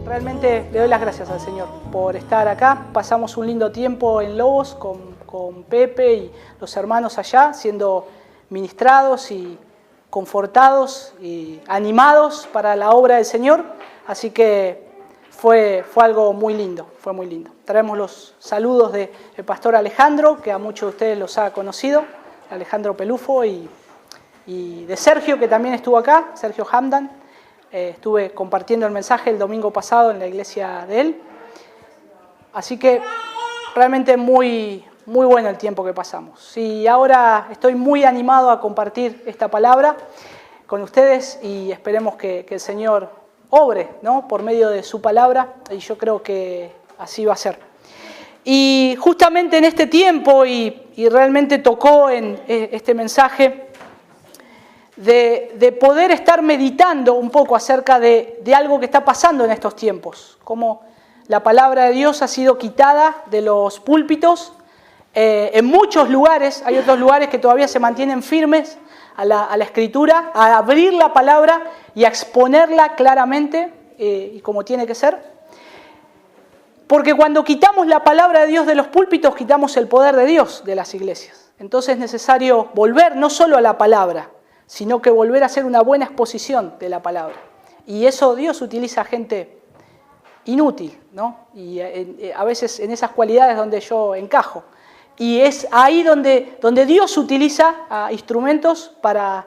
Realmente le doy las gracias al Señor por estar acá. Pasamos un lindo tiempo en Lobos con Pepe y los hermanos allá, siendo ministrados y confortados y animados para la obra del Señor. Así que fue algo muy lindo, fue muy lindo. Traemos los saludos del pastor Alejandro, que a muchos de ustedes los ha conocido, Alejandro Pelufo, y de Sergio, que también estuvo acá, Sergio Hamdan. Estuve compartiendo el mensaje el domingo pasado en la iglesia de él. Así que realmente muy bueno el tiempo que pasamos. Y ahora estoy muy animado a compartir esta palabra con ustedes y esperemos que el Señor obre, ¿no?, por medio de su palabra, y yo creo que así va a ser. Y justamente en este tiempo, y realmente tocó en este mensaje, de poder estar meditando un poco acerca de algo que está pasando en estos tiempos, cómo la palabra de Dios ha sido quitada de los púlpitos en muchos lugares. Hay otros lugares que todavía se mantienen firmes a la Escritura, a abrir la palabra y a exponerla claramente y como tiene que ser. Porque cuando quitamos la palabra de Dios de los púlpitos, quitamos el poder de Dios de las iglesias. Entonces es necesario volver no solo a la palabra, sino que volver a hacer una buena exposición de la palabra. Y eso Dios utiliza a gente inútil, ¿no? Y a veces en esas cualidades donde yo encajo. Y es ahí donde Dios utiliza a instrumentos para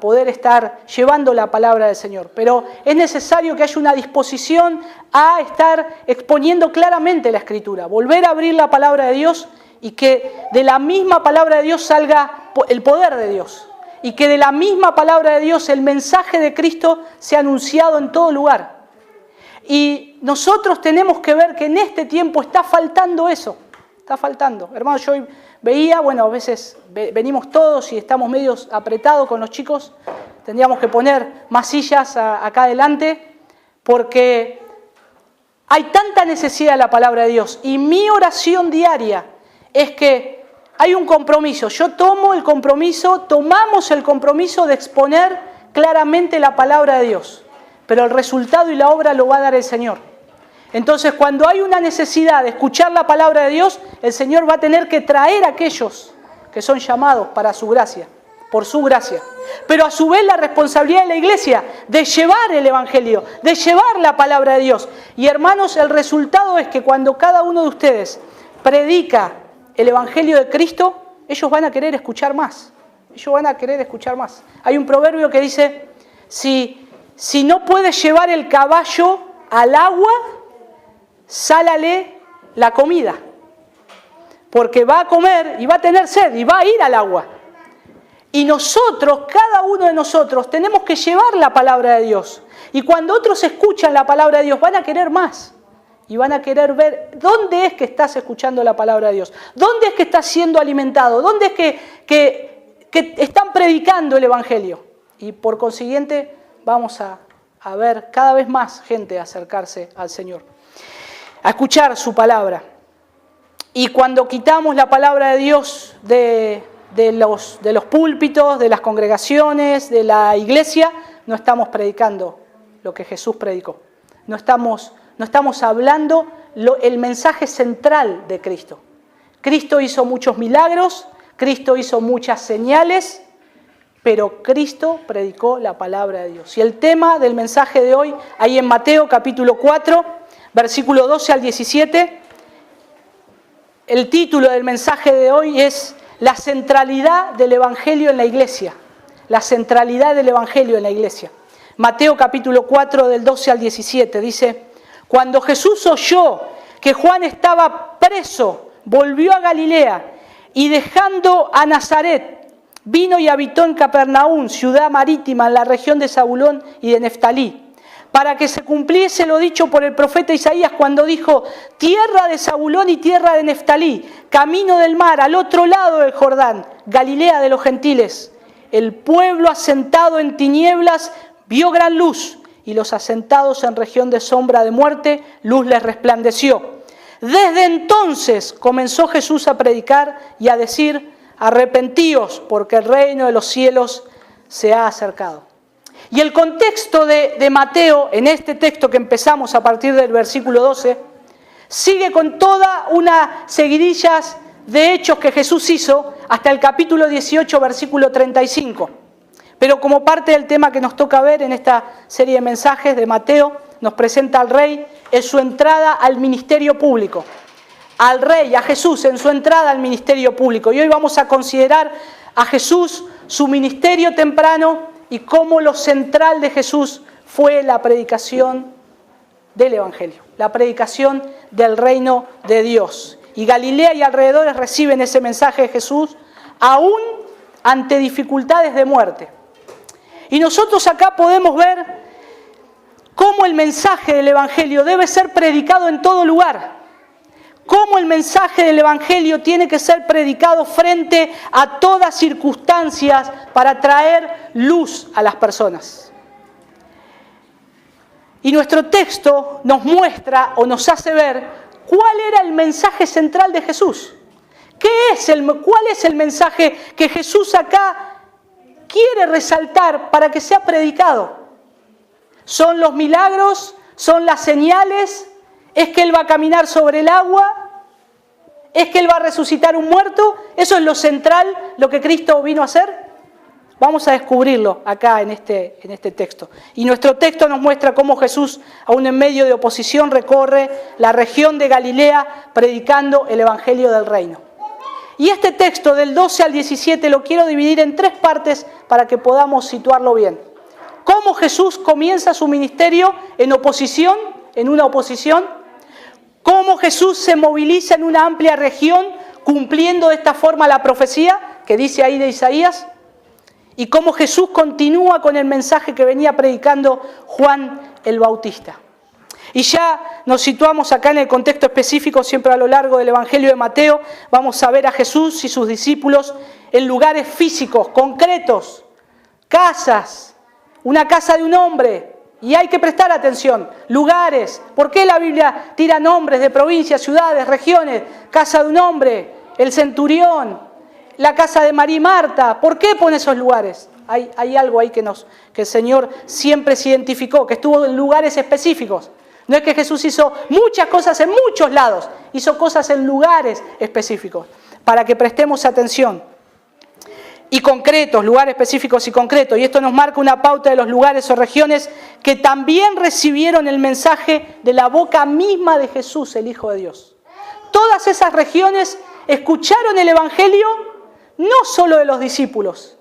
poder estar llevando la palabra del Señor. Pero es necesario que haya una disposición a estar exponiendo claramente la Escritura, volver a abrir la palabra de Dios y que de la misma palabra de Dios salga el poder de Dios. Y que de la misma palabra de Dios el mensaje de Cristo sea anunciado en todo lugar. Y nosotros tenemos que ver que en este tiempo está faltando eso. Está faltando. Hermanos, yo veía, bueno, a veces venimos todos y estamos medio apretados con los chicos. Tendríamos que poner más sillas acá adelante porque hay tanta necesidad de la palabra de Dios. Y mi oración diaria es que hay un compromiso. Yo tomamos el compromiso de exponer claramente la palabra de Dios. Pero el resultado y la obra lo va a dar el Señor. Entonces, cuando hay una necesidad de escuchar la palabra de Dios, el Señor va a tener que traer a aquellos que son llamados para su gracia, por su gracia. Pero a su vez la responsabilidad de la iglesia de llevar el Evangelio, de llevar la palabra de Dios. Y hermanos, el resultado es que cuando cada uno de ustedes predica el Evangelio de Cristo, ellos van a querer escuchar más. Ellos van a querer escuchar más. Hay un proverbio que dice, si no puedes llevar el caballo al agua, sálale la comida. Porque va a comer y va a tener sed y va a ir al agua. Y nosotros, cada uno de nosotros, tenemos que llevar la palabra de Dios. Y cuando otros escuchan la palabra de Dios, van a querer más. Y van a querer ver dónde es que estás escuchando la palabra de Dios. Dónde es que estás siendo alimentado. Dónde es que están predicando el Evangelio. Y por consiguiente vamos a ver cada vez más gente acercarse al Señor. A escuchar su palabra. Y cuando quitamos la palabra de Dios de los púlpitos, de las congregaciones, de la iglesia, no estamos predicando lo que Jesús predicó. No estamos hablando el mensaje central de Cristo. Cristo hizo muchos milagros, Cristo hizo muchas señales, pero Cristo predicó la palabra de Dios. Y el tema del mensaje de hoy, ahí en Mateo capítulo 4, versículo 12 al 17, el título del mensaje de hoy es la centralidad del Evangelio en la iglesia. La centralidad del Evangelio en la iglesia. Mateo capítulo 4, del 12 al 17, dice: Cuando Jesús oyó que Juan estaba preso, volvió a Galilea y dejando a Nazaret, vino y habitó en Capernaum, ciudad marítima en la región de Zabulón y de Neftalí, para que se cumpliese lo dicho por el profeta Isaías cuando dijo: tierra de Zabulón y tierra de Neftalí, camino del mar, al otro lado del Jordán, Galilea de los gentiles. El pueblo asentado en tinieblas vio gran luz, y los asentados en región de sombra de muerte, luz les resplandeció. Desde entonces comenzó Jesús a predicar y a decir: arrepentíos, porque el reino de los cielos se ha acercado. Y el contexto de Mateo, en este texto que empezamos a partir del versículo 12, sigue con toda una seguidillas de hechos que Jesús hizo hasta el capítulo 18, versículo 35. Pero como parte del tema que nos toca ver en esta serie de mensajes de Mateo, nos presenta al Rey en su entrada al ministerio público. Al Rey, a Jesús, en su entrada al ministerio público. Y hoy vamos a considerar a Jesús, su ministerio temprano y cómo lo central de Jesús fue la predicación del Evangelio, la predicación del reino de Dios. Y Galilea y alrededores reciben ese mensaje de Jesús aún ante dificultades de muerte. Y nosotros acá podemos ver cómo el mensaje del Evangelio debe ser predicado en todo lugar. Cómo el mensaje del Evangelio tiene que ser predicado frente a todas circunstancias para traer luz a las personas. Y nuestro texto nos muestra o nos hace ver cuál era el mensaje central de Jesús. ¿Cuál es el mensaje que Jesús acá quiere resaltar para que sea predicado? ¿Son los milagros? ¿Son las señales? ¿Es que Él va a caminar sobre el agua? ¿Es que Él va a resucitar un muerto? ¿Eso es lo central, lo que Cristo vino a hacer? Vamos a descubrirlo acá en este texto. Y nuestro texto nos muestra cómo Jesús, aún en medio de oposición, recorre la región de Galilea predicando el Evangelio del Reino. Y este texto del 12 al 17 lo quiero dividir en 3 partes para que podamos situarlo bien. Cómo Jesús comienza su ministerio en oposición, en una oposición. Cómo Jesús se moviliza en una amplia región cumpliendo de esta forma la profecía que dice ahí de Isaías. Y cómo Jesús continúa con el mensaje que venía predicando Juan el Bautista. Y ya nos situamos acá en el contexto específico, siempre a lo largo del Evangelio de Mateo, vamos a ver a Jesús y sus discípulos en lugares físicos, concretos, casas, una casa de un hombre, y hay que prestar atención, lugares. ¿Por qué la Biblia tira nombres de provincias, ciudades, regiones? Casa de un hombre, el centurión, la casa de María y Marta. ¿Por qué pone esos lugares? Hay algo ahí que el Señor siempre se identificó, que estuvo en lugares específicos. No es que Jesús hizo muchas cosas en muchos lados, hizo cosas en lugares específicos, para que prestemos atención. Y concretos, lugares específicos y concretos. Y esto nos marca una pauta de los lugares o regiones que también recibieron el mensaje de la boca misma de Jesús, el Hijo de Dios. Todas esas regiones escucharon el Evangelio no solo de los discípulos,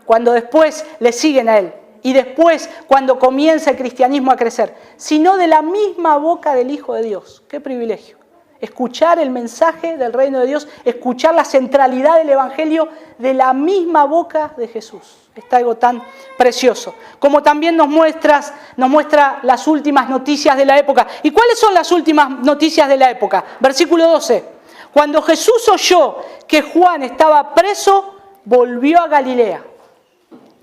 cuando después le siguen a Él, y después cuando comienza el cristianismo a crecer, sino de la misma boca del Hijo de Dios. ¡Qué privilegio! Escuchar el mensaje del reino de Dios, escuchar la centralidad del Evangelio de la misma boca de Jesús. Está algo tan precioso. Como también nos muestra las últimas noticias de la época. ¿Y cuáles son las últimas noticias de la época? Versículo 12. Cuando Jesús oyó que Juan estaba preso, volvió a Galilea.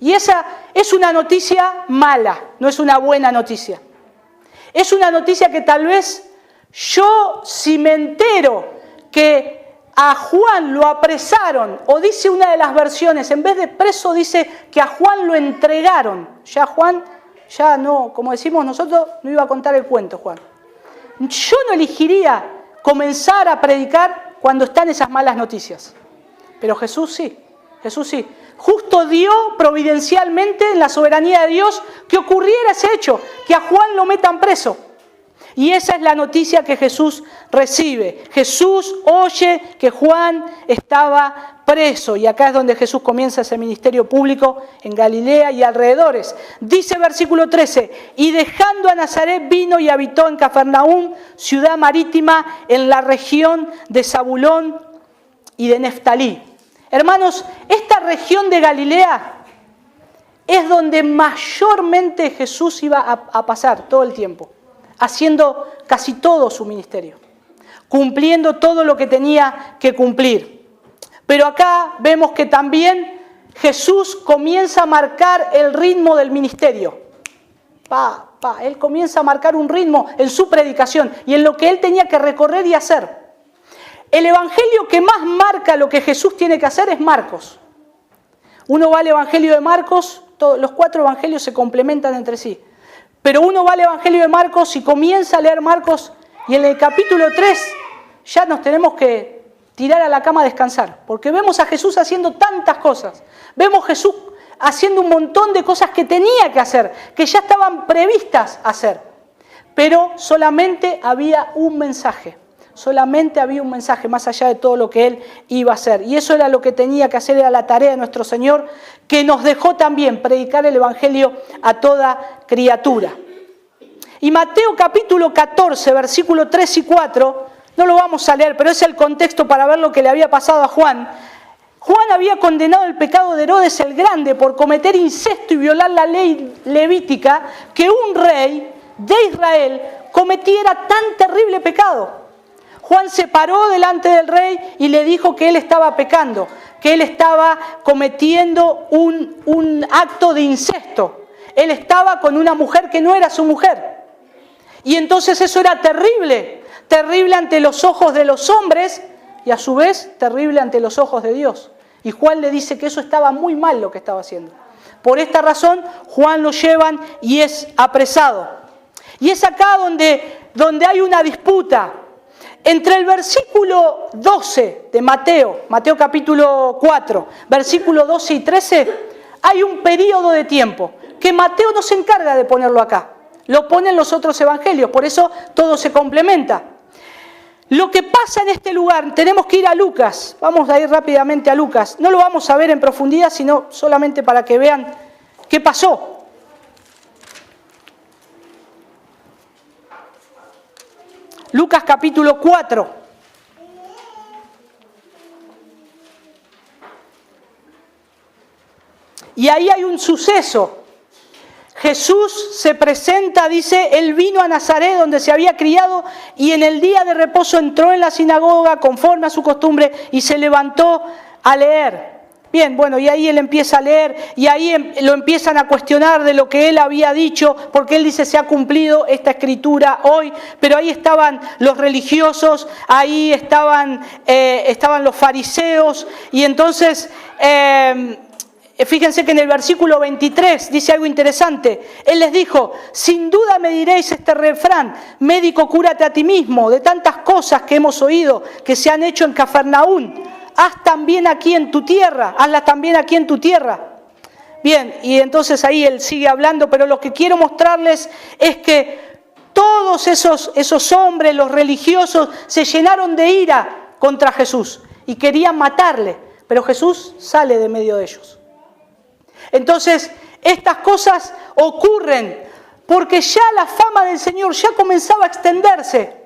Y esa es una noticia mala, no es una buena noticia. Es una noticia que tal vez yo, si me entero que a Juan lo apresaron, o dice una de las versiones, en vez de preso dice que a Juan lo entregaron. Ya Juan, ya no, como decimos nosotros, no iba a contar el cuento Juan. Yo no elegiría comenzar a predicar cuando están esas malas noticias. Pero Jesús sí, Jesús sí. Justo dio providencialmente en la soberanía de Dios que ocurriera ese hecho, que a Juan lo metan preso. Y esa es la noticia que Jesús recibe. Jesús oye que Juan estaba preso. Y acá es donde Jesús comienza ese ministerio público en Galilea y alrededores. Dice versículo 13, y dejando a Nazaret vino y habitó en Cafarnaúm, ciudad marítima en la región de Zabulón y de Neftalí. Hermanos, esta región de Galilea es donde mayormente Jesús iba a pasar todo el tiempo, haciendo casi todo su ministerio, cumpliendo todo lo que tenía que cumplir. Pero acá vemos que también Jesús comienza a marcar el ritmo del ministerio. Él comienza a marcar un ritmo en su predicación y en lo que él tenía que recorrer y hacer. El evangelio que más marca lo que Jesús tiene que hacer es Marcos. Uno va al evangelio de Marcos, los 4 evangelios se complementan entre sí. Pero uno va al Evangelio de Marcos y comienza a leer Marcos y en el capítulo 3 ya nos tenemos que tirar a la cama a descansar, porque vemos a Jesús haciendo tantas cosas. Vemos a Jesús haciendo un montón de cosas que tenía que hacer, que ya estaban previstas hacer. Pero solamente había un mensaje. Solamente había un mensaje más allá de todo lo que Él iba a hacer. Y eso era lo que tenía que hacer, era la tarea de nuestro Señor, que nos dejó también predicar el Evangelio a toda criatura. Y Mateo capítulo 14, versículos 3 y 4, no lo vamos a leer, pero es el contexto para ver lo que le había pasado a Juan. Juan había condenado el pecado de Herodes el Grande por cometer incesto y violar la ley levítica, que un rey de Israel cometiera tan terrible pecado. Juan se paró delante del rey y le dijo que él estaba pecando, que él estaba cometiendo un acto de incesto. Él estaba con una mujer que no era su mujer. Y entonces eso era terrible, terrible ante los ojos de los hombres y a su vez terrible ante los ojos de Dios. Y Juan le dice que eso estaba muy mal lo que estaba haciendo. Por esta razón, Juan lo llevan y es apresado. Y es acá donde hay una disputa. Entre el versículo 12 de Mateo capítulo 4, versículo 12 y 13, hay un periodo de tiempo que Mateo no se encarga de ponerlo acá. Lo ponen los otros evangelios, por eso todo se complementa. Lo que pasa en este lugar, tenemos que ir a Lucas, vamos a ir rápidamente a Lucas. No lo vamos a ver en profundidad, sino solamente para que vean qué pasó. Lucas capítulo 4. Y ahí hay un suceso. Jesús se presenta, dice, Él vino a Nazaret donde se había criado y en el día de reposo entró en la sinagoga conforme a su costumbre y se levantó a leer. Bien, bueno, y ahí él empieza a leer y ahí lo empiezan a cuestionar de lo que él había dicho, porque él dice se ha cumplido esta escritura hoy, pero ahí estaban los religiosos, ahí estaban los fariseos y entonces fíjense que en el versículo 23 dice algo interesante. Él les dijo, sin duda me diréis este refrán, médico, cúrate a ti mismo, de tantas cosas que hemos oído que se han hecho en Cafarnaún. Hazlas también aquí en tu tierra. Bien, y entonces ahí él sigue hablando, pero lo que quiero mostrarles es que todos esos hombres, los religiosos, se llenaron de ira contra Jesús y querían matarle, pero Jesús sale de medio de ellos. Entonces, estas cosas ocurren porque ya la fama del Señor ya comenzaba a extenderse.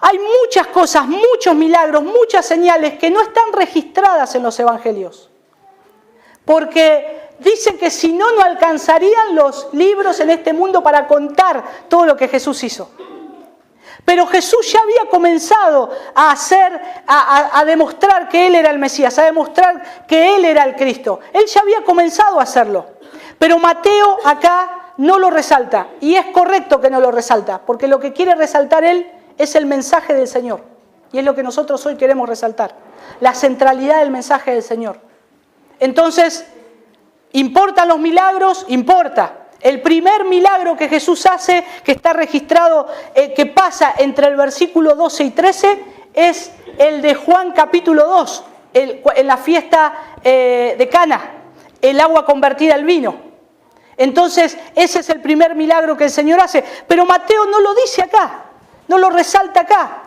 Hay muchas cosas, muchos milagros, muchas señales que no están registradas en los evangelios. Porque dicen que si no, no alcanzarían los libros en este mundo para contar todo lo que Jesús hizo. Pero Jesús ya había comenzado a demostrar que Él era el Mesías, a demostrar que Él era el Cristo. Él ya había comenzado a hacerlo. Pero Mateo acá no lo resalta. Y es correcto que no lo resalta, porque lo que quiere resaltar él es el mensaje del Señor. Y es lo que nosotros hoy queremos resaltar. La centralidad del mensaje del Señor. Entonces, ¿importan los milagros? Importa. El primer milagro que Jesús hace, que está registrado, que pasa entre el versículo 12 y 13, es el de Juan capítulo 2, en la fiesta de Cana, el agua convertida al vino. Entonces, ese es el primer milagro que el Señor hace. Pero Mateo no lo dice acá, no lo resalta acá.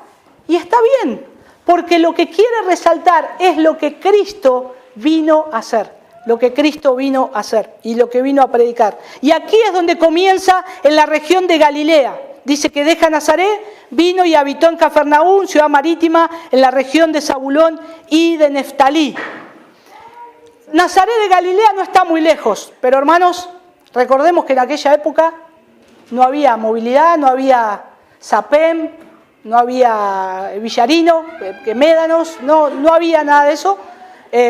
Y está bien, porque lo que quiere resaltar es lo que Cristo vino a hacer. Lo que Cristo vino a hacer y lo que vino a predicar. Y aquí es donde comienza en la región de Galilea. Dice que deja Nazaret, vino y habitó en Cafarnaún, ciudad marítima, en la región de Zabulón y de Neftalí. Nazaret de Galilea no está muy lejos, pero hermanos, recordemos que en aquella época no había movilidad, no había Sapem, no había Villarino, que Médanos, no había nada de eso.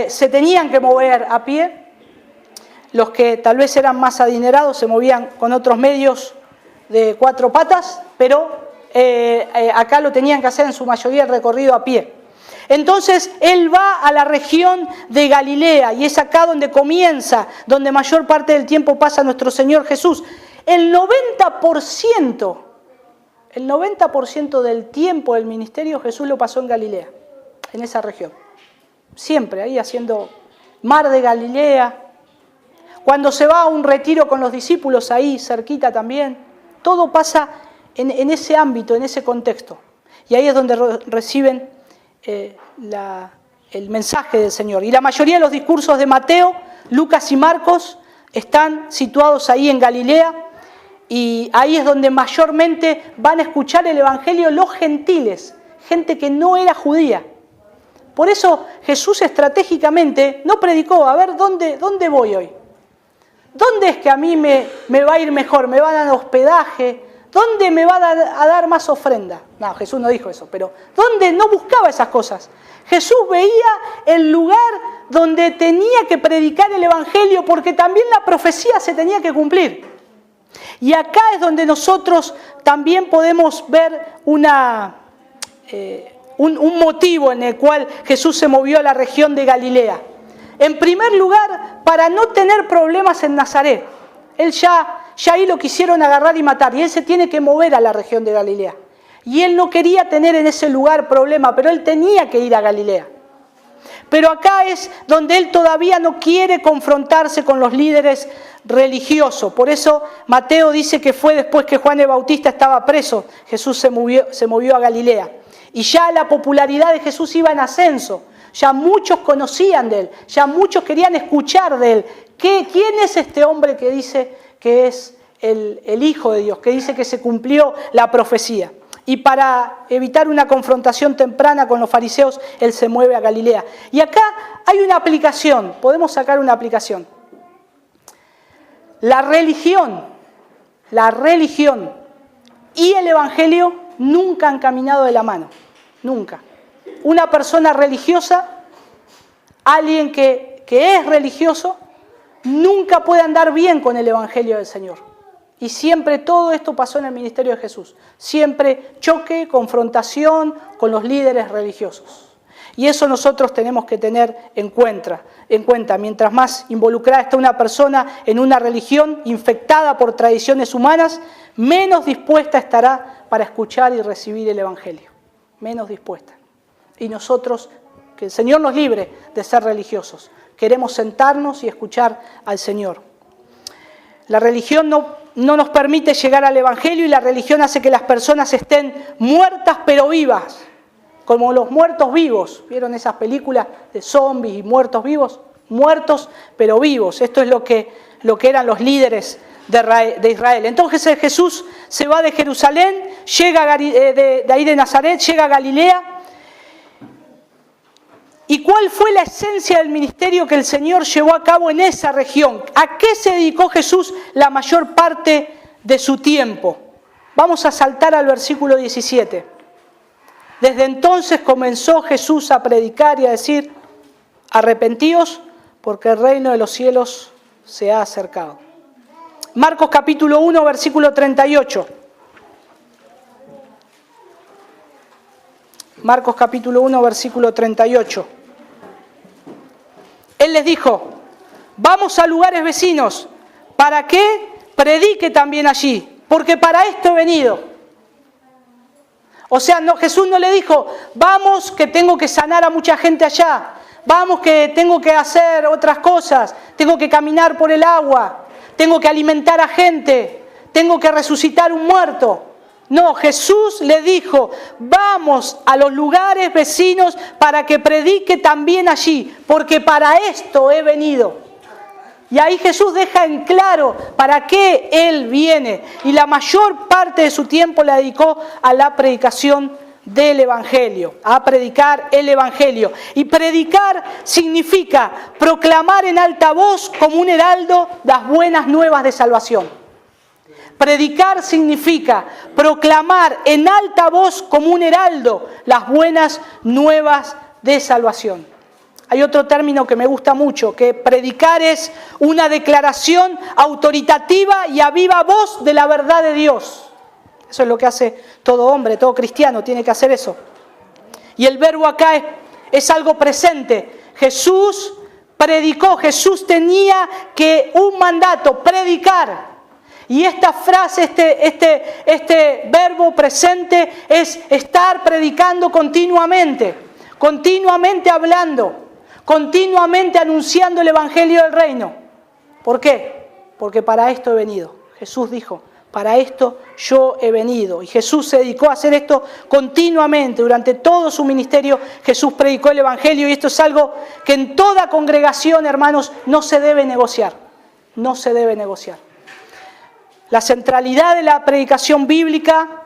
Se tenían que mover a pie. Los que tal vez eran más adinerados se movían con otros medios de 4 patas, pero acá lo tenían que hacer en su mayoría el recorrido a pie. Entonces Él va a la región de Galilea y es acá donde comienza, donde mayor parte del tiempo pasa nuestro Señor Jesús. El 90% del tiempo del ministerio Jesús lo pasó en Galilea, en esa región. Siempre ahí haciendo mar de Galilea. Cuando se va a un retiro con los discípulos ahí cerquita también, todo pasa en ese ámbito, en ese contexto. Y ahí es donde reciben el mensaje del Señor. Y la mayoría de los discursos de Mateo, Lucas y Marcos están situados ahí en Galilea. Y ahí es donde mayormente van a escuchar el Evangelio los gentiles, gente que no era judía. Por eso Jesús estratégicamente no predicó, a ver, ¿dónde voy hoy? ¿Dónde es que a mí me va a ir mejor? ¿Me va a dar hospedaje? ¿Dónde me va a dar más ofrenda? No, Jesús no dijo eso, pero ¿dónde? No buscaba esas cosas. Jesús veía el lugar donde tenía que predicar el Evangelio porque también la profecía se tenía que cumplir. Y acá es donde nosotros también podemos ver un motivo en el cual Jesús se movió a la región de Galilea. En primer lugar, para no tener problemas en Nazaret. Él ya ahí lo quisieron agarrar y matar, y él se tiene que mover a la región de Galilea. Y él no quería tener en ese lugar problema, pero él tenía que ir a Galilea. Pero acá es donde él todavía no quiere confrontarse con los líderes religiosos. Por eso Mateo dice que fue después que Juan el Bautista estaba preso, Jesús se movió a Galilea. Y ya la popularidad de Jesús iba en ascenso. Ya muchos conocían de él, ya muchos querían escuchar de él. ¿Quién es este hombre que dice que es el Hijo de Dios, que dice que se cumplió la profecía? Y para evitar una confrontación temprana con los fariseos, él se mueve a Galilea. Y acá hay una aplicación, podemos sacar una aplicación. La religión y el Evangelio nunca han caminado de la mano, nunca. Una persona religiosa, alguien que es religioso, nunca puede andar bien con el Evangelio del Señor. Y siempre todo esto pasó en el ministerio de Jesús. Siempre choque, confrontación con los líderes religiosos. Y eso nosotros tenemos que tener en cuenta. Mientras más involucrada está una persona en una religión infectada por tradiciones humanas, menos dispuesta estará para escuchar y recibir el Evangelio. Menos dispuesta. Y nosotros, que el Señor nos libre de ser religiosos, queremos sentarnos y escuchar al Señor. La religión no nos permite llegar al Evangelio y la religión hace que las personas estén muertas pero vivas, como los muertos vivos. ¿Vieron esas películas de zombies y muertos vivos? Muertos pero vivos. Esto es lo que eran los líderes de Israel. Entonces Jesús se va de Jerusalén, llega de ahí de Nazaret, llega a Galilea. ¿Y cuál fue la esencia del ministerio que el Señor llevó a cabo en esa región? ¿A qué se dedicó Jesús la mayor parte de su tiempo? Vamos a saltar al versículo 17. Desde entonces comenzó Jesús a predicar y a decir: arrepentíos, porque el reino de los cielos se ha acercado. Marcos capítulo 1, versículo 38. Marcos capítulo 1, versículo 38. Él les dijo: vamos a lugares vecinos, para que predique también allí, porque para esto he venido. O sea, Jesús no le dijo: vamos que tengo que sanar a mucha gente allá, vamos que tengo que hacer otras cosas, tengo que caminar por el agua, tengo que alimentar a gente, tengo que resucitar un muerto. No, Jesús le dijo: vamos a los lugares vecinos para que predique también allí, porque para esto he venido. Y ahí Jesús deja en claro para qué Él viene. Y la mayor parte de su tiempo la dedicó a la predicación del Evangelio, a predicar el Evangelio. Y predicar significa proclamar en alta voz como un heraldo las buenas nuevas de salvación. Predicar significa proclamar en alta voz como un heraldo las buenas nuevas de salvación. Hay otro término que me gusta mucho, que predicar es una declaración autoritativa y a viva voz de la verdad de Dios. Eso es lo que hace todo hombre, todo cristiano, tiene que hacer eso. Y el verbo acá es algo presente. Jesús predicó, Jesús tenía un mandato, predicar. Y esta frase, este verbo presente es estar predicando continuamente hablando, continuamente anunciando el Evangelio del Reino. ¿Por qué? Porque para esto he venido. Jesús dijo, para esto yo he venido. Y Jesús se dedicó a hacer esto continuamente. Durante todo su ministerio Jesús predicó el Evangelio, y esto es algo que en toda congregación, hermanos, no se debe negociar. No se debe negociar. La centralidad de la predicación bíblica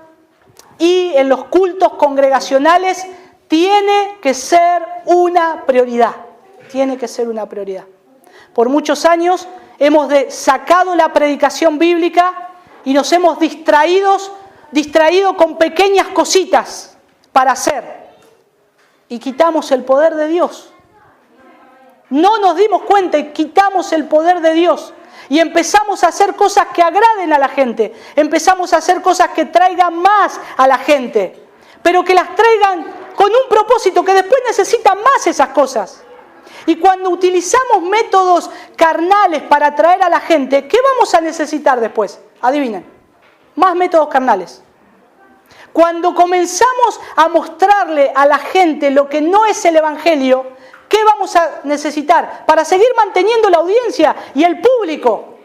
y en los cultos congregacionales tiene que ser una prioridad. Tiene que ser una prioridad. Por muchos años hemos sacado la predicación bíblica y nos hemos distraído con pequeñas cositas para hacer. Y quitamos el poder de Dios. No nos dimos cuenta y quitamos el poder de Dios. Y empezamos a hacer cosas que agraden a la gente. Empezamos a hacer cosas que traigan más a la gente. Pero que las traigan con un propósito, que después necesitan más esas cosas. Y cuando utilizamos métodos carnales para atraer a la gente, ¿qué vamos a necesitar después? Adivinen. Más métodos carnales. Cuando comenzamos a mostrarle a la gente lo que no es el Evangelio, ¿qué vamos a necesitar para seguir manteniendo la audiencia y el público?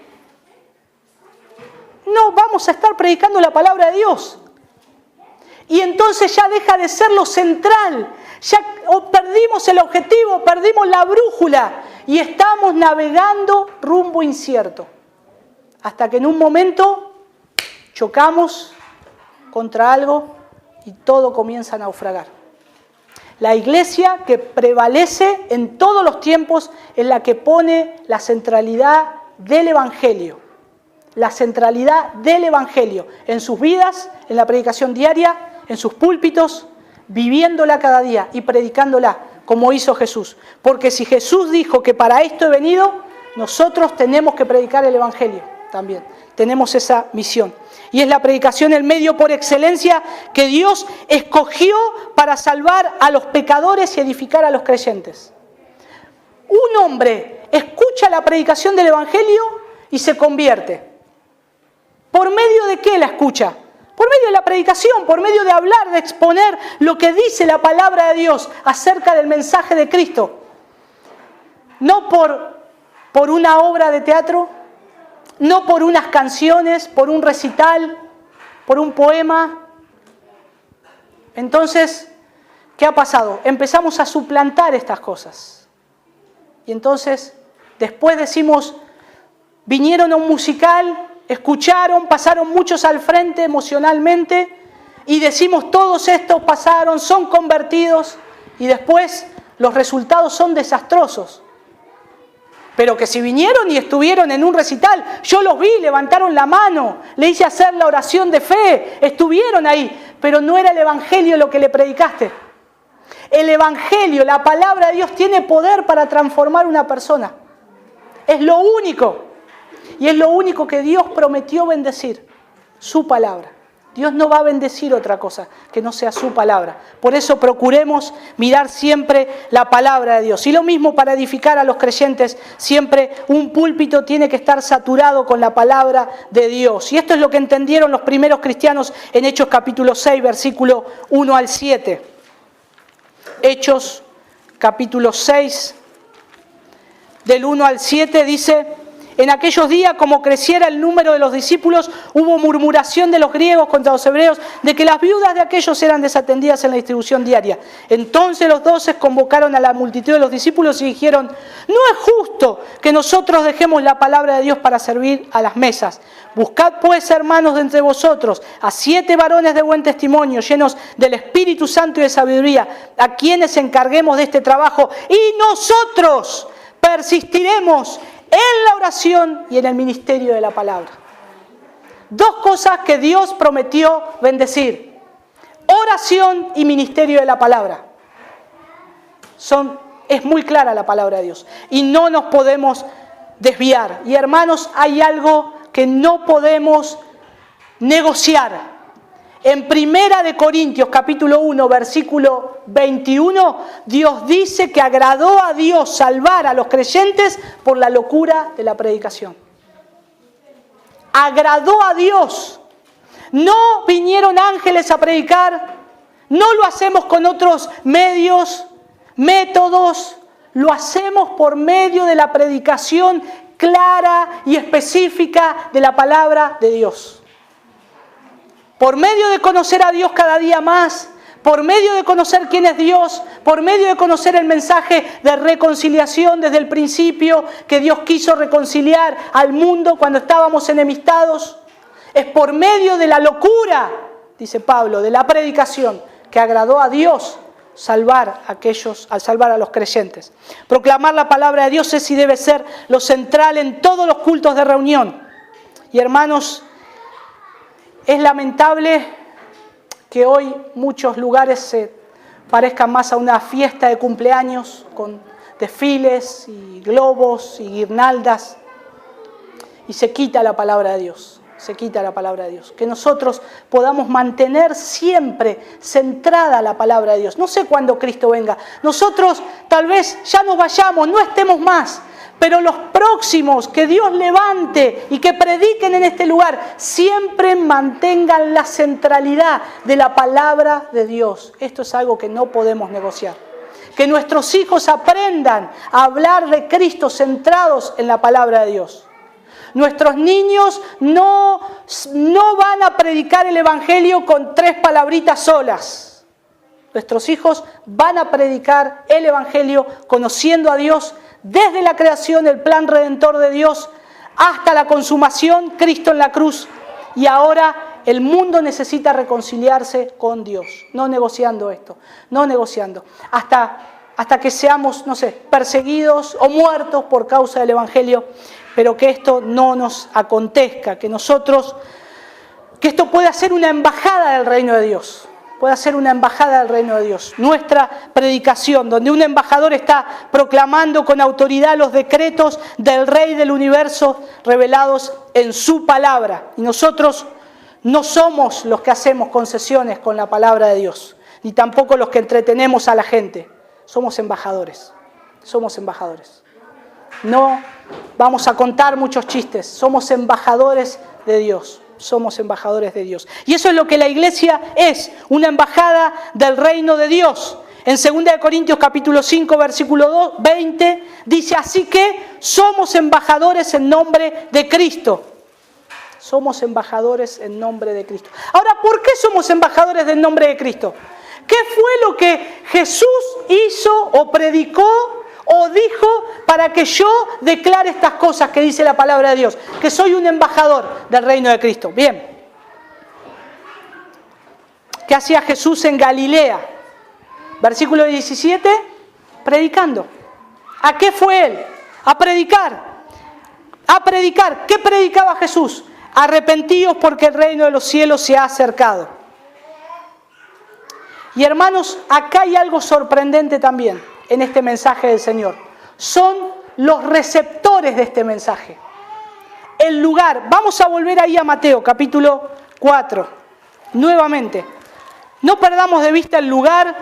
No vamos a estar predicando la palabra de Dios. Y entonces ya deja de ser lo central. Ya perdimos el objetivo, perdimos la brújula y estamos navegando rumbo incierto. Hasta que en un momento chocamos contra algo y todo comienza a naufragar. La iglesia que prevalece en todos los tiempos es la que pone la centralidad del Evangelio. La centralidad del Evangelio en sus vidas, en la predicación diaria, en sus púlpitos, viviéndola cada día y predicándola como hizo Jesús. Porque si Jesús dijo que para esto he venido, nosotros tenemos que predicar el Evangelio también. Tenemos esa misión. Y es la predicación el medio por excelencia que Dios escogió para salvar a los pecadores y edificar a los creyentes. Un hombre escucha la predicación del Evangelio y se convierte. ¿Por medio de qué la escucha? Por medio de la predicación, por medio de hablar, de exponer lo que dice la palabra de Dios acerca del mensaje de Cristo. No por una obra de teatro, no por unas canciones, por un recital, por un poema. Entonces, ¿qué ha pasado? Empezamos a suplantar estas cosas. Y entonces, después decimos, vinieron a un musical, escucharon, pasaron muchos al frente emocionalmente y decimos, todos estos pasaron, son convertidos, y después los resultados son desastrosos. Pero que si vinieron y estuvieron en un recital, yo los vi, levantaron la mano, le hice hacer la oración de fe, estuvieron ahí, pero no era el Evangelio lo que le predicaste. El Evangelio, la palabra de Dios, tiene poder para transformar una persona. Es lo único. Y es lo único que Dios prometió bendecir, su palabra. Dios no va a bendecir otra cosa que no sea su palabra. Por eso procuremos mirar siempre la palabra de Dios. Y lo mismo para edificar a los creyentes, siempre un púlpito tiene que estar saturado con la palabra de Dios. Y esto es lo que entendieron los primeros cristianos en Hechos capítulo 6, versículo 1 al 7. Hechos capítulo 6, del 1 al 7 dice: en aquellos días, como creciera el número de los discípulos, hubo murmuración de los griegos contra los hebreos de que las viudas de aquellos eran desatendidas en la distribución diaria. Entonces los 12 convocaron a la multitud de los discípulos y dijeron: no es justo que nosotros dejemos la palabra de Dios para servir a las mesas. Buscad pues, hermanos, de entre vosotros a 7 varones de buen testimonio, llenos del Espíritu Santo y de sabiduría, a quienes encarguemos de este trabajo, y nosotros persistiremos en la oración y en el ministerio de la palabra. Dos cosas que Dios prometió bendecir: oración y ministerio de la palabra. Es muy clara la palabra de Dios y no nos podemos desviar. Y hermanos, hay algo que no podemos negociar. En 1 Corintios capítulo 1, versículo 21, Dios dice que agradó a Dios salvar a los creyentes por la locura de la predicación. Agradó a Dios. No vinieron ángeles a predicar, no lo hacemos con otros medios, métodos, lo hacemos por medio de la predicación clara y específica de la palabra de Dios. Por medio de conocer a Dios cada día más, por medio de conocer quién es Dios, por medio de conocer el mensaje de reconciliación desde el principio, que Dios quiso reconciliar al mundo cuando estábamos enemistados. Es por medio de la locura, dice Pablo, de la predicación, que agradó a Dios al salvar a los creyentes. Proclamar la palabra de Dios es y debe ser lo central en todos los cultos de reunión. Y hermanos, es lamentable que hoy muchos lugares se parezcan más a una fiesta de cumpleaños con desfiles y globos y guirnaldas y se quita la palabra de Dios. Se quita la palabra de Dios. Que nosotros podamos mantener siempre centrada la palabra de Dios. No sé cuándo Cristo venga. Nosotros tal vez ya nos vayamos, no estemos más. Pero los próximos que Dios levante y que prediquen en este lugar, siempre mantengan la centralidad de la palabra de Dios. Esto es algo que no podemos negociar. Que nuestros hijos aprendan a hablar de Cristo centrados en la palabra de Dios. Nuestros niños no van a predicar el Evangelio con 3 palabritas solas. Nuestros hijos van a predicar el Evangelio conociendo a Dios desde la creación, el plan redentor de Dios, hasta la consumación, Cristo en la cruz. Y ahora el mundo necesita reconciliarse con Dios. No negociando esto, no negociando. Hasta que seamos, perseguidos o muertos por causa del Evangelio. Pero que esto no nos acontezca, que esto pueda ser una embajada del reino de Dios, pueda ser una embajada del reino de Dios. Nuestra predicación, donde un embajador está proclamando con autoridad los decretos del Rey del Universo revelados en su palabra. Y nosotros no somos los que hacemos concesiones con la palabra de Dios, ni tampoco los que entretenemos a la gente. Somos embajadores, somos embajadores. No vamos a contar muchos chistes, somos embajadores de Dios, somos embajadores de Dios. Y eso es lo que la iglesia es, una embajada del reino de Dios. En 2 Corintios capítulo 5, versículo 20, dice, así que somos embajadores en nombre de Cristo. Somos embajadores en nombre de Cristo. Ahora, ¿por qué somos embajadores en nombre de Cristo? ¿Qué fue lo que Jesús hizo o predicó o dijo para que yo declare estas cosas que dice la palabra de Dios? Que soy un embajador del reino de Cristo. Bien. ¿Qué hacía Jesús en Galilea? Versículo 17, predicando. ¿A qué fue él? A predicar. A predicar. ¿Qué predicaba Jesús? Arrepentíos porque el reino de los cielos se ha acercado. Y hermanos, acá hay algo sorprendente también en este mensaje del Señor. Son los receptores de este mensaje. El lugar, vamos a volver ahí a Mateo, capítulo 4, nuevamente. No perdamos de vista el lugar,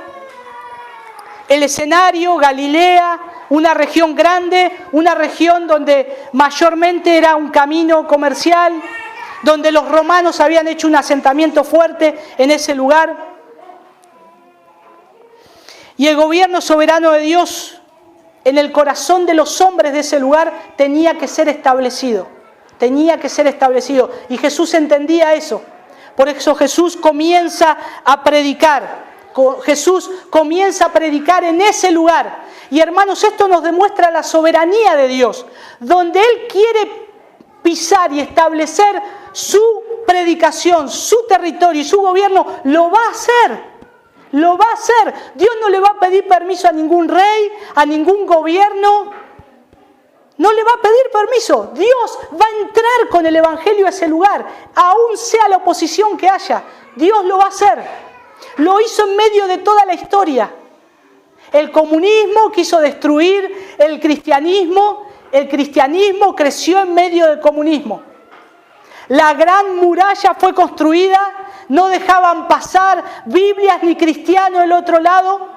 el escenario, Galilea, una región grande, una región donde mayormente era un camino comercial, donde los romanos habían hecho un asentamiento fuerte en ese lugar. Y el gobierno soberano de Dios en el corazón de los hombres de ese lugar tenía que ser establecido. Tenía que ser establecido. Y Jesús entendía eso. Por eso Jesús comienza a predicar. Jesús comienza a predicar en ese lugar. Y hermanos, esto nos demuestra la soberanía de Dios. Donde Él quiere pisar y establecer su predicación, su territorio y su gobierno, lo va a hacer. Lo va a hacer. Dios no le va a pedir permiso a ningún rey, a ningún gobierno. No le va a pedir permiso. Dios va a entrar con el Evangelio a ese lugar, aún sea la oposición que haya. Dios lo va a hacer. Lo hizo en medio de toda la historia. El comunismo quiso destruir el cristianismo. El cristianismo creció en medio del comunismo. La gran muralla fue construida, no dejaban pasar Biblias ni cristianos del otro lado.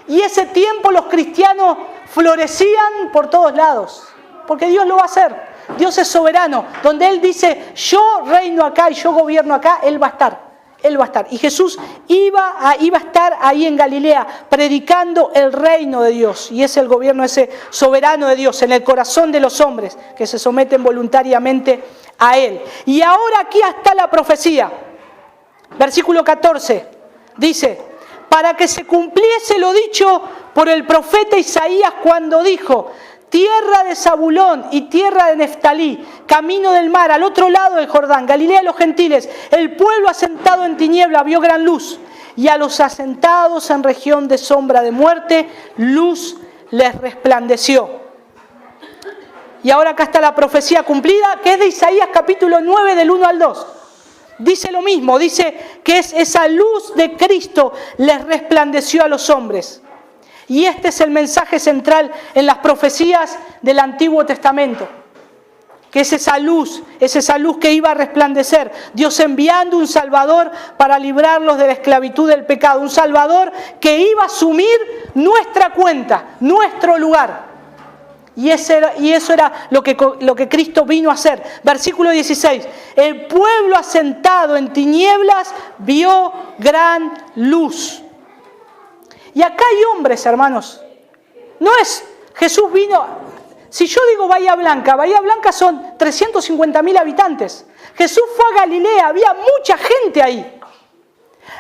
Y ese tiempo los cristianos florecían por todos lados, porque Dios lo va a hacer. Dios es soberano. Donde Él dice, yo reino acá y yo gobierno acá, Él va a estar. Él va a estar. Y Jesús iba a estar ahí en Galilea, predicando el reino de Dios. Y es el gobierno ese soberano de Dios, en el corazón de los hombres, que se someten voluntariamente a Él. Y ahora aquí está la profecía. Versículo 14, dice, para que se cumpliese lo dicho por el profeta Isaías cuando dijo, tierra de Zabulón y tierra de Neftalí, camino del mar, al otro lado del Jordán, Galilea de los gentiles, el pueblo asentado en tiniebla vio gran luz, y a los asentados en región de sombra de muerte, luz les resplandeció. Y ahora acá está la profecía cumplida, que es de Isaías capítulo 9, del 1 al 2. Dice lo mismo, dice que es esa luz de Cristo les resplandeció a los hombres. Y este es el mensaje central en las profecías del Antiguo Testamento. Que es esa luz que iba a resplandecer. Dios enviando un Salvador para librarlos de la esclavitud del pecado. Un Salvador que iba a asumir nuestra cuenta, nuestro lugar. Y eso era lo que Cristo vino a hacer. Versículo 16. El pueblo asentado en tinieblas vio gran luz. Y acá hay hombres, hermanos. No es, Jesús vino, si yo digo Bahía Blanca son 350.000 habitantes. Jesús fue a Galilea, había mucha gente ahí.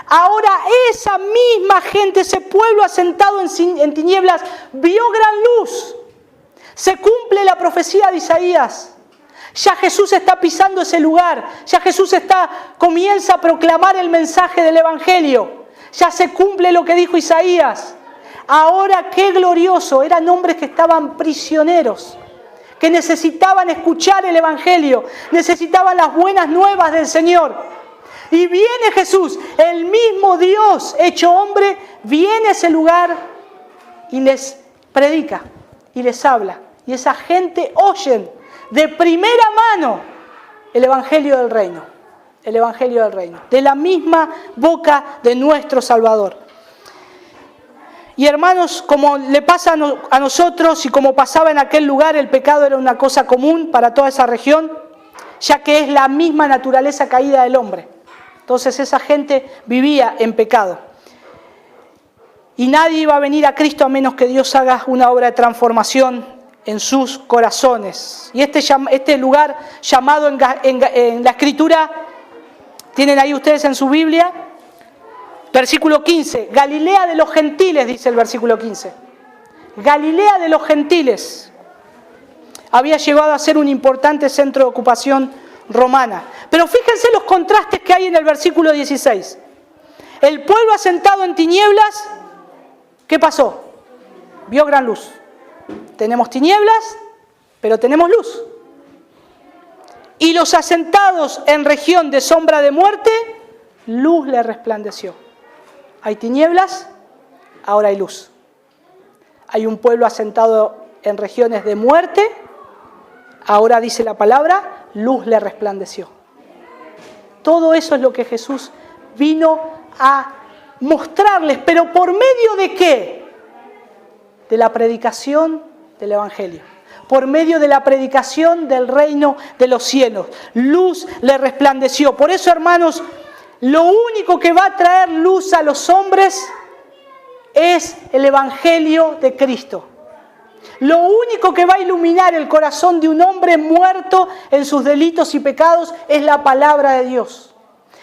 Ahora esa misma gente, ese pueblo asentado en tinieblas, vio gran luz. Se cumple la profecía de Isaías. Ya Jesús está pisando ese lugar. Ya Jesús comienza a proclamar el mensaje del Evangelio. Ya se cumple lo que dijo Isaías. Ahora qué glorioso, eran hombres que estaban prisioneros, que necesitaban escuchar el Evangelio, necesitaban las buenas nuevas del Señor. Y viene Jesús, el mismo Dios hecho hombre, viene a ese lugar y les predica y les habla. Y esa gente oyen de primera mano el Evangelio del Reino. El Evangelio del Reino, de la misma boca de nuestro Salvador. Y hermanos, como le pasa a nosotros y como pasaba en aquel lugar, el pecado era una cosa común para toda esa región, ya que es la misma naturaleza caída del hombre. Entonces esa gente vivía en pecado. Y nadie iba a venir a Cristo a menos que Dios haga una obra de transformación en sus corazones. Y este lugar llamado en la Escritura, tienen ahí ustedes en su Biblia, versículo 15, Galilea de los gentiles, dice el versículo 15. Galilea de los gentiles había llegado a ser un importante centro de ocupación romana. Pero fíjense los contrastes que hay en el versículo 16. El pueblo asentado en tinieblas, ¿qué pasó? Vio gran luz. Tenemos tinieblas, pero tenemos luz. Y los asentados en región de sombra de muerte, luz le resplandeció. Hay tinieblas, ahora hay luz. Hay un pueblo asentado en regiones de muerte, ahora dice la palabra, luz le resplandeció. Todo eso es lo que Jesús vino a mostrarles, pero ¿por medio de qué? De la predicación del Evangelio. Por medio de la predicación del reino de los cielos. Luz le resplandeció. Por eso, hermanos, lo único que va a traer luz a los hombres es el Evangelio de Cristo. Lo único que va a iluminar el corazón de un hombre muerto en sus delitos y pecados es la palabra de Dios.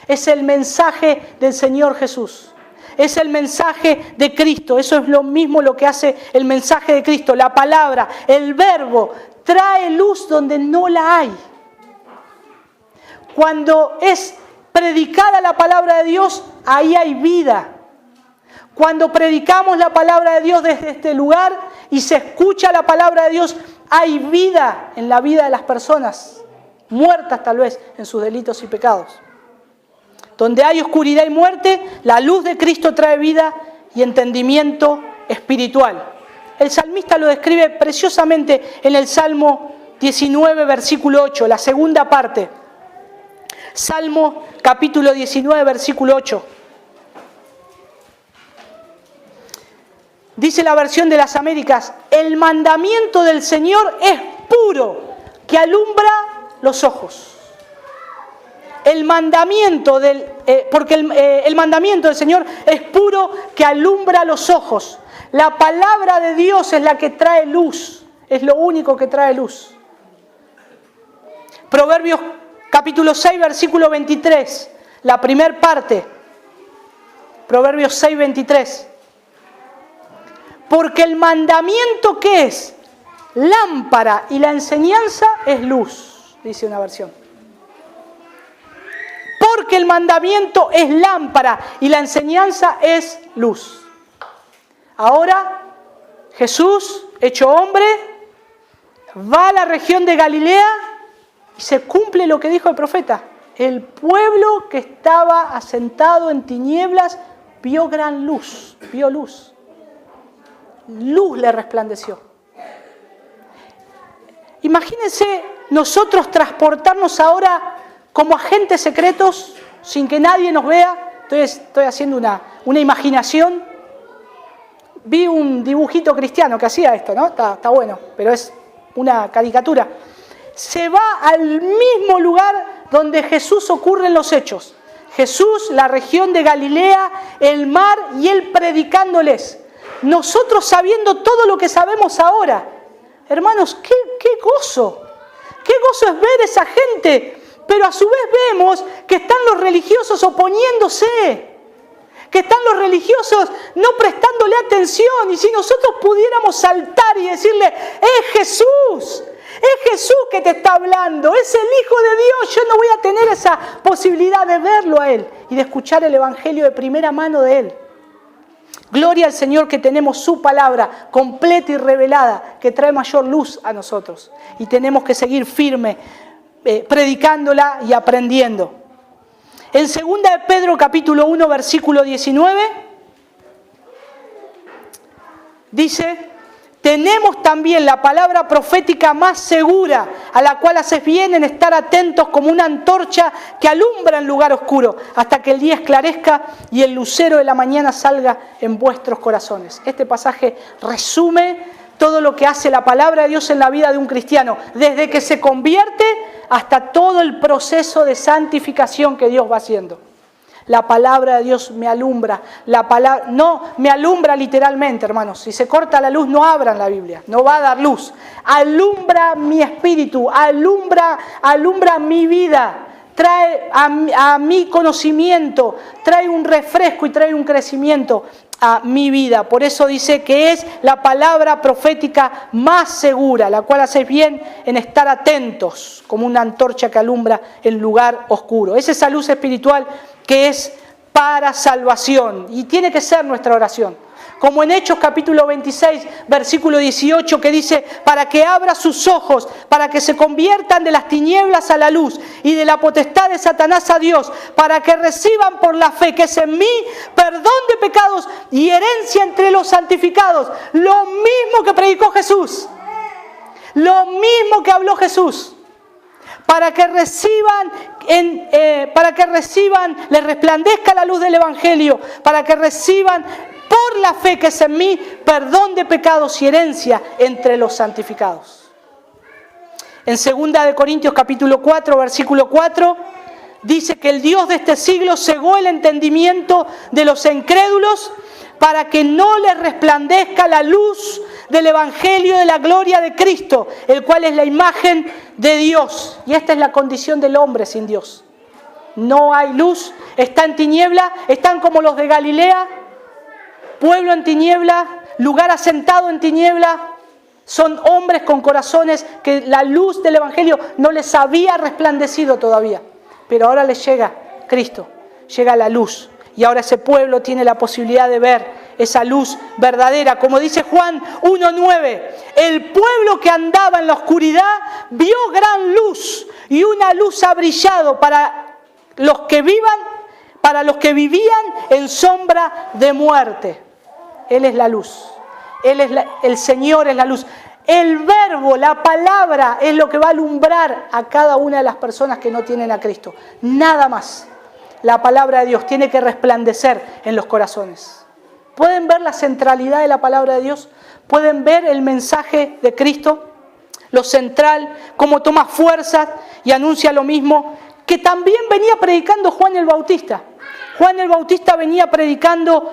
Es el mensaje del Señor Jesús. Es el mensaje de Cristo. Eso es lo mismo lo que hace el mensaje de Cristo. La palabra, el verbo, trae luz donde no la hay. Cuando es predicada la palabra de Dios, ahí hay vida. Cuando predicamos la palabra de Dios desde este lugar y se escucha la palabra de Dios, hay vida en la vida de las personas, muertas tal vez en sus delitos y pecados. Donde hay oscuridad y muerte, la luz de Cristo trae vida y entendimiento espiritual. El salmista lo describe preciosamente en el Salmo 19, versículo 8, la segunda parte. Salmo capítulo 19, versículo 8. Dice la versión de las Américas: el mandamiento del Señor es puro, que alumbra los ojos. El mandamiento porque el mandamiento del Señor es puro, que alumbra los ojos. La palabra de Dios es la que trae luz, es lo único que trae luz. Proverbios capítulo 6, versículo 23, la primer parte. Proverbios 6, 23. Porque el mandamiento, ¿qué es? Lámpara, y la enseñanza es luz, dice una versión. Porque el mandamiento es lámpara y la enseñanza es luz. Ahora, Jesús, hecho hombre, va a la región de Galilea y se cumple lo que dijo el profeta. El pueblo que estaba asentado en tinieblas vio gran luz, vio luz. Luz le resplandeció. Imagínense nosotros transportarnos ahora como agentes secretos, sin que nadie nos vea. Estoy haciendo una imaginación. Vi un dibujito cristiano que hacía esto, ¿no? Está bueno, pero es una caricatura. Se va al mismo lugar donde Jesús ocurre en los hechos. Jesús, la región de Galilea, el mar, y él predicándoles. Nosotros sabiendo todo lo que sabemos ahora. Hermanos, qué gozo. Qué gozo es ver esa gente. Pero a su vez vemos que están los religiosos oponiéndose. Que están los religiosos no prestándole atención. Y si nosotros pudiéramos saltar y decirle: es Jesús que te está hablando, es el Hijo de Dios, yo no voy a tener esa posibilidad de verlo a Él y de escuchar el Evangelio de primera mano de Él. Gloria al Señor que tenemos su palabra completa y revelada, que trae mayor luz a nosotros. Y tenemos que seguir firme, predicándola y aprendiendo. En 2 de Pedro capítulo 1, versículo 19, dice: tenemos también la palabra profética más segura, a la cual haces bien en estar atentos como una antorcha que alumbra en lugar oscuro, hasta que el día esclarezca y el lucero de la mañana salga en vuestros corazones. Este pasaje resume todo lo que hace la palabra de Dios en la vida de un cristiano, desde que se convierte hasta todo el proceso de santificación que Dios va haciendo. La palabra de Dios me alumbra. No me alumbra literalmente, hermanos. Si se corta la luz, no abran la Biblia. No va a dar luz. Alumbra mi espíritu, alumbra mi vida. Trae a mi conocimiento, trae un refresco y trae un crecimiento a mi vida. Por eso dice que es la palabra profética más segura, la cual hacéis bien en estar atentos, como una antorcha que alumbra el lugar oscuro. Es esa luz espiritual que es para salvación y tiene que ser nuestra oración. Como en Hechos capítulo 26, versículo 18, que dice: para que abra sus ojos, para que se conviertan de las tinieblas a la luz y de la potestad de Satanás a Dios, para que reciban por la fe que es en mí perdón de pecados y herencia entre los santificados. Lo mismo que predicó Jesús, lo mismo que habló Jesús. Para que reciban, les resplandezca la luz del Evangelio, para que reciban por la fe que es en mí perdón de pecados y herencia entre los santificados. En 2 de Corintios capítulo 4, versículo 4, dice que el Dios de este siglo cegó el entendimiento de los incrédulos para que no les resplandezca la luz del Evangelio de la gloria de Cristo, el cual es la imagen de Dios. Y esta es la condición del hombre sin Dios. No hay luz, está en tiniebla, están como los de Galilea, pueblo en tiniebla, lugar asentado en tiniebla. Son hombres con corazones que la luz del Evangelio no les había resplandecido todavía. Pero ahora les llega Cristo, llega la luz. Y ahora ese pueblo tiene la posibilidad de ver esa luz verdadera. Como dice Juan 1:9, el pueblo que andaba en la oscuridad vio gran luz y una luz ha brillado para los que vivían en sombra de muerte. Él es la luz. El Señor es la luz. El verbo, la palabra, es lo que va a alumbrar a cada una de las personas que no tienen a Cristo. Nada más. La palabra de Dios tiene que resplandecer en los corazones. ¿Pueden ver la centralidad de la palabra de Dios? ¿Pueden ver el mensaje de Cristo? Lo central, cómo toma fuerzas y anuncia lo mismo que también venía predicando Juan el Bautista. Juan el Bautista venía predicando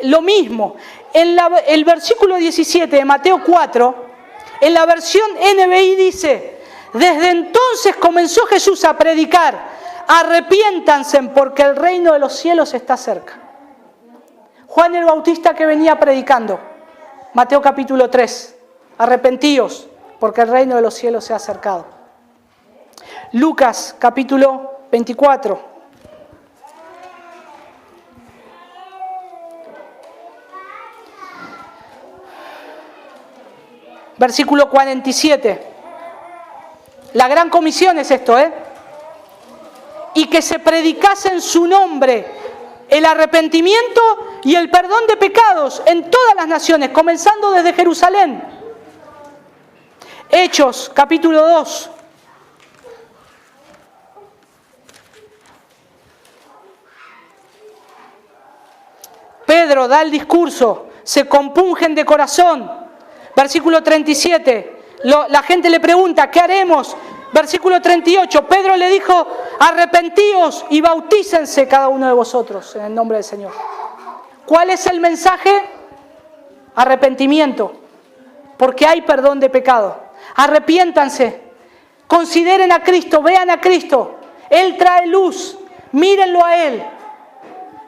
lo mismo. En el versículo 17 de Mateo 4, en la versión NBI dice: desde entonces comenzó Jesús a predicar: arrepiéntanse porque el reino de los cielos está cerca. Juan el Bautista, que venía predicando, Mateo capítulo 3, arrepentíos porque el reino de los cielos se ha acercado. Lucas capítulo 24. Versículo 47. La gran comisión es esto, y que se predicase en su nombre el arrepentimiento y el perdón de pecados en todas las naciones, comenzando desde Jerusalén. Hechos, capítulo 2. Pedro da el discurso, se compungen de corazón. Versículo 37, la gente le pregunta: ¿qué haremos? Versículo 38, Pedro le dijo: arrepentíos y bautícense cada uno de vosotros en el nombre del Señor. ¿Cuál es el mensaje? Arrepentimiento, porque hay perdón de pecado. Arrepiéntanse, consideren a Cristo, vean a Cristo. Él trae luz, mírenlo a Él.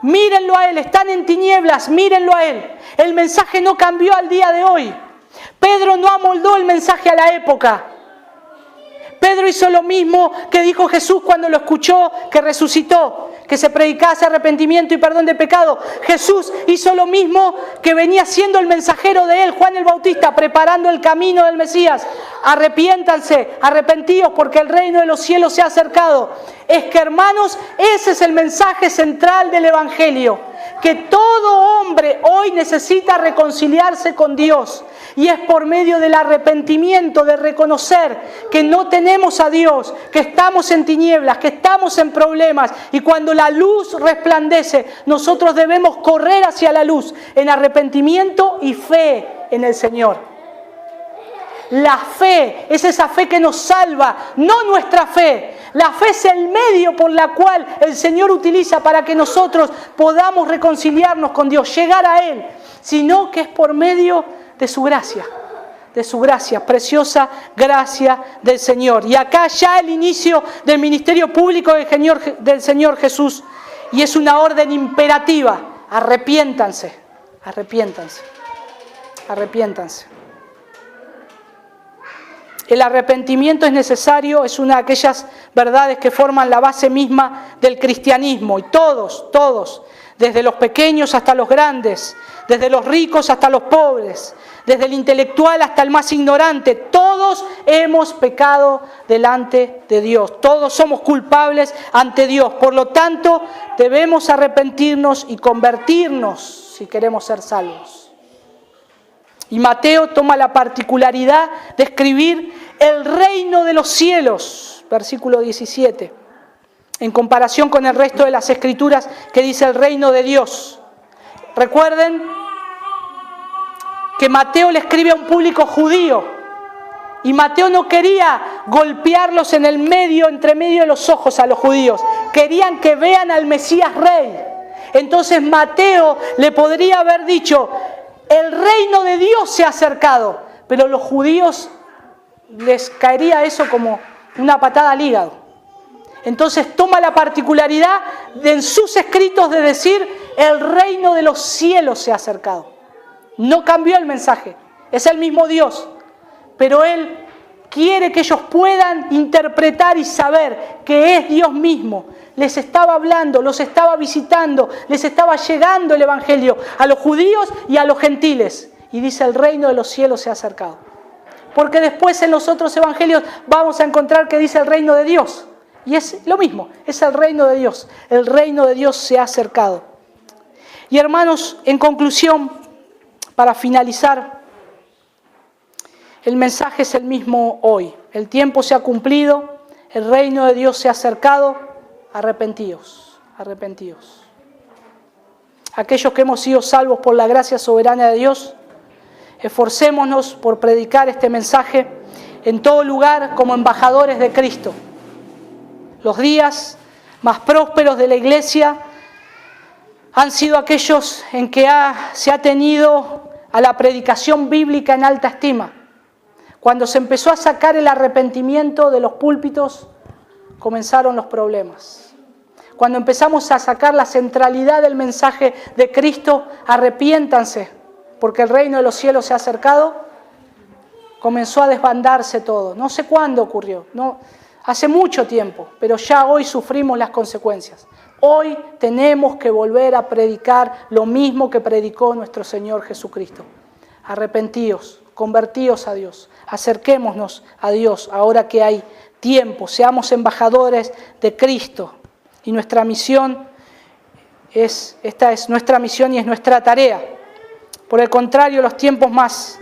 Mírenlo a Él, están en tinieblas, mírenlo a Él. El mensaje no cambió al día de hoy. Pedro no amoldó el mensaje a la época. Pedro hizo lo mismo que dijo Jesús cuando lo escuchó, que resucitó, que se predicase arrepentimiento y perdón de pecado. Jesús hizo lo mismo que venía siendo el mensajero de él, Juan el Bautista, preparando el camino del Mesías. Arrepiéntanse, arrepentíos porque el reino de los cielos se ha acercado. Es que, hermanos, ese es el mensaje central del Evangelio, que todo hombre hoy necesita reconciliarse con Dios. Y es por medio del arrepentimiento, de reconocer que no tenemos a Dios, que estamos en tinieblas, que estamos en problemas. Y cuando la luz resplandece, nosotros debemos correr hacia la luz en arrepentimiento y fe en el Señor. La fe es esa fe que nos salva, no nuestra fe. La fe es el medio por la cual el Señor utiliza para que nosotros podamos reconciliarnos con Dios, llegar a Él, sino que es por medio de su gracia, preciosa gracia del Señor. Y acá ya el inicio del ministerio público del Señor Jesús, y es una orden imperativa: arrepiéntanse, arrepiéntanse, arrepiéntanse. El arrepentimiento es necesario, es una de aquellas verdades que forman la base misma del cristianismo. Y todos, desde los pequeños hasta los grandes, desde los ricos hasta los pobres, desde el intelectual hasta el más ignorante, todos hemos pecado delante de Dios. Todos somos culpables ante Dios. Por lo tanto, debemos arrepentirnos y convertirnos si queremos ser salvos. Y Mateo toma la particularidad de escribir el reino de los cielos, versículo 17, en comparación con el resto de las escrituras que dice el reino de Dios. Recuerden que Mateo le escribe a un público judío, y Mateo no quería golpearlos en el medio, entre medio de los ojos a los judíos. Querían que vean al Mesías Rey. Entonces Mateo le podría haber dicho: el reino de Dios se ha acercado, pero los judíos les caería eso como una patada al hígado. Entonces toma la particularidad en sus escritos de decir: el reino de los cielos se ha acercado. No cambió el mensaje, es el mismo Dios, pero Él quiere que ellos puedan interpretar y saber que es Dios mismo. Les estaba hablando, los estaba visitando, les estaba llegando el Evangelio a los judíos y a los gentiles. Y dice: el reino de los cielos se ha acercado. Porque después en los otros evangelios vamos a encontrar que dice el reino de Dios. Y es lo mismo, es el reino de Dios. El reino de Dios se ha acercado. Y hermanos, en conclusión, para finalizar, el mensaje es el mismo hoy. El tiempo se ha cumplido, el reino de Dios se ha acercado. Arrepentíos, arrepentíos. Aquellos que hemos sido salvos por la gracia soberana de Dios, esforcémonos por predicar este mensaje en todo lugar como embajadores de Cristo. Los días más prósperos de la Iglesia han sido aquellos en que se ha tenido a la predicación bíblica en alta estima. Cuando se empezó a sacar el arrepentimiento de los púlpitos, comenzaron los problemas. Cuando empezamos a sacar la centralidad del mensaje de Cristo, arrepiéntanse, porque el reino de los cielos se ha acercado, comenzó a desbandarse todo. No sé cuándo ocurrió, hace mucho tiempo, pero ya hoy sufrimos las consecuencias. Hoy tenemos que volver a predicar lo mismo que predicó nuestro Señor Jesucristo. Arrepentíos, convertíos a Dios, acerquémonos a Dios ahora que hay tiempo, seamos embajadores de Cristo. Y nuestra misión esta es nuestra misión y es nuestra tarea. Por el contrario, los tiempos más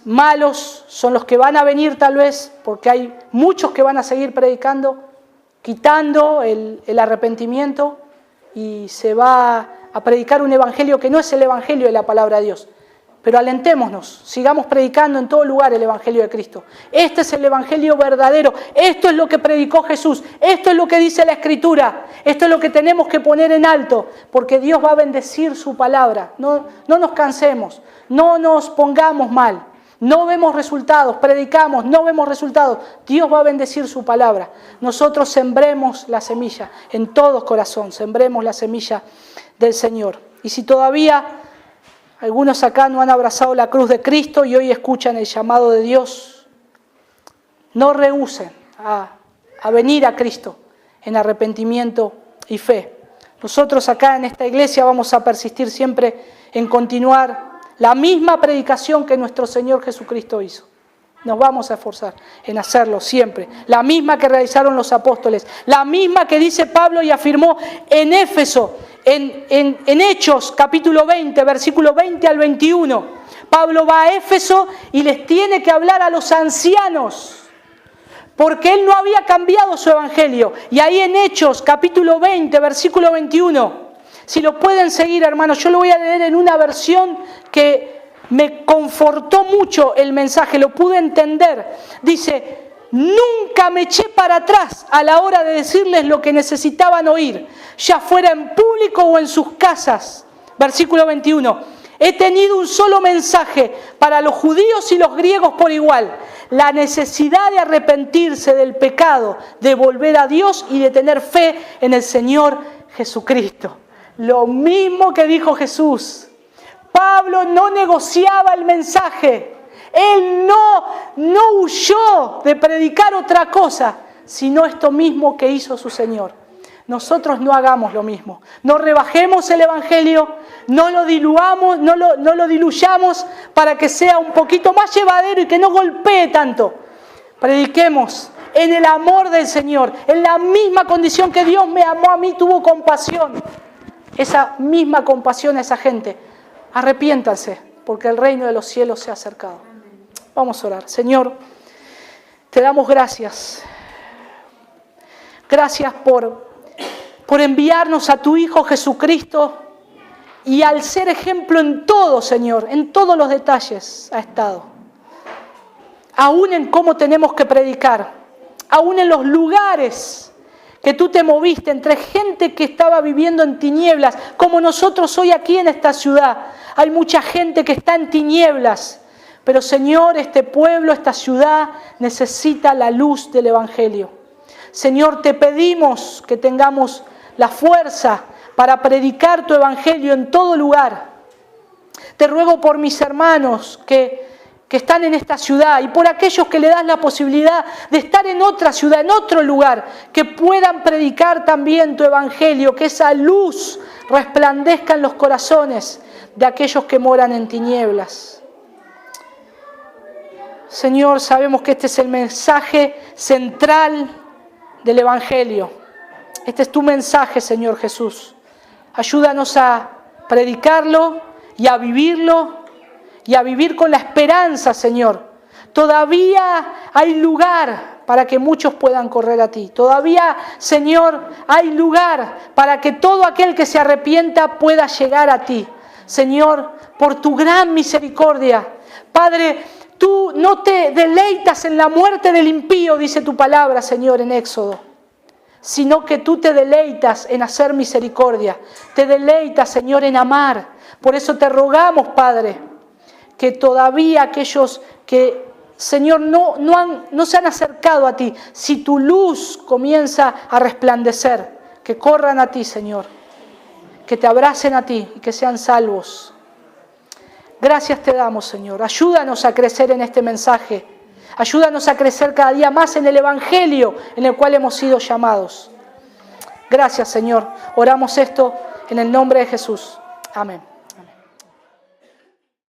malos son los que van a venir tal vez, porque hay muchos que van a seguir predicando, quitando el arrepentimiento, y se va a predicar un evangelio que no es el evangelio de la palabra de Dios. Pero alentémonos, sigamos predicando en todo lugar el evangelio de Cristo. Este es el evangelio verdadero, esto es lo que predicó Jesús, esto es lo que dice la Escritura, esto es lo que tenemos que poner en alto, porque Dios va a bendecir su palabra. No nos cansemos, no nos pongamos mal, no vemos resultados, predicamos, no vemos resultados. Dios va a bendecir su palabra. Nosotros sembremos la semilla en todo corazón, sembremos la semilla del Señor. Y si todavía algunos acá no han abrazado la cruz de Cristo y hoy escuchan el llamado de Dios, no rehúsen a venir a Cristo en arrepentimiento y fe. Nosotros acá en esta iglesia vamos a persistir siempre en continuar la misma predicación que nuestro Señor Jesucristo hizo. Nos vamos a esforzar en hacerlo siempre. La misma que realizaron los apóstoles, la misma que dice Pablo y afirmó en Éfeso, en Hechos capítulo 20, versículo 20 al 21. Pablo va a Éfeso y les tiene que hablar a los ancianos, porque él no había cambiado su evangelio. Y ahí en Hechos capítulo 20, versículo 21, si lo pueden seguir, hermanos, yo lo voy a leer en una versión que me confortó mucho el mensaje, lo pude entender. Dice: nunca me eché para atrás a la hora de decirles lo que necesitaban oír, ya fuera en público o en sus casas. Versículo 21. He tenido un solo mensaje para los judíos y los griegos por igual: la necesidad de arrepentirse del pecado, de volver a Dios y de tener fe en el Señor Jesucristo. Lo mismo que dijo Jesús. Pablo no negociaba el mensaje. Él no huyó de predicar otra cosa, sino esto mismo que hizo su Señor. Nosotros no hagamos lo mismo. No rebajemos el evangelio, no lo diluamos, no lo diluyamos para que sea un poquito más llevadero y que no golpee tanto. Prediquemos en el amor del Señor, en la misma condición que Dios me amó a mí, tuvo compasión. Esa misma compasión a esa gente. Arrepiéntanse, porque el reino de los cielos se ha acercado. Vamos a orar. Señor, te damos gracias. Gracias por enviarnos a tu Hijo Jesucristo, y al ser ejemplo en todo, Señor, en todos los detalles ha estado. Aún en cómo tenemos que predicar, aún en los lugares que tú te moviste entre gente que estaba viviendo en tinieblas, como nosotros hoy aquí en esta ciudad. Hay mucha gente que está en tinieblas, pero Señor, este pueblo, esta ciudad necesita la luz del Evangelio. Señor, te pedimos que tengamos la fuerza para predicar tu Evangelio en todo lugar. Te ruego por mis hermanos que están en esta ciudad y por aquellos que le das la posibilidad de estar en otra ciudad, en otro lugar, que puedan predicar también tu Evangelio, que esa luz resplandezca en los corazones de aquellos que moran en tinieblas. Señor, sabemos que este es el mensaje central del Evangelio. Este es tu mensaje, Señor Jesús. Ayúdanos a predicarlo y a vivirlo y a vivir con la esperanza, Señor. Todavía hay lugar para que muchos puedan correr a ti. Todavía, Señor, hay lugar para que todo aquel que se arrepienta pueda llegar a ti. Señor, por tu gran misericordia. Padre, tú no te deleitas en la muerte del impío, dice tu palabra, Señor, en Éxodo, sino que tú te deleitas en hacer misericordia. Te deleitas, Señor, en amar. Por eso te rogamos, Padre, que todavía aquellos que, Señor, no se han acercado a ti, si tu luz comienza a resplandecer, que corran a ti, Señor, que te abracen a ti y que sean salvos. Gracias te damos, Señor. Ayúdanos a crecer en este mensaje. Ayúdanos a crecer cada día más en el Evangelio en el cual hemos sido llamados. Gracias, Señor. Oramos esto en el nombre de Jesús. Amén.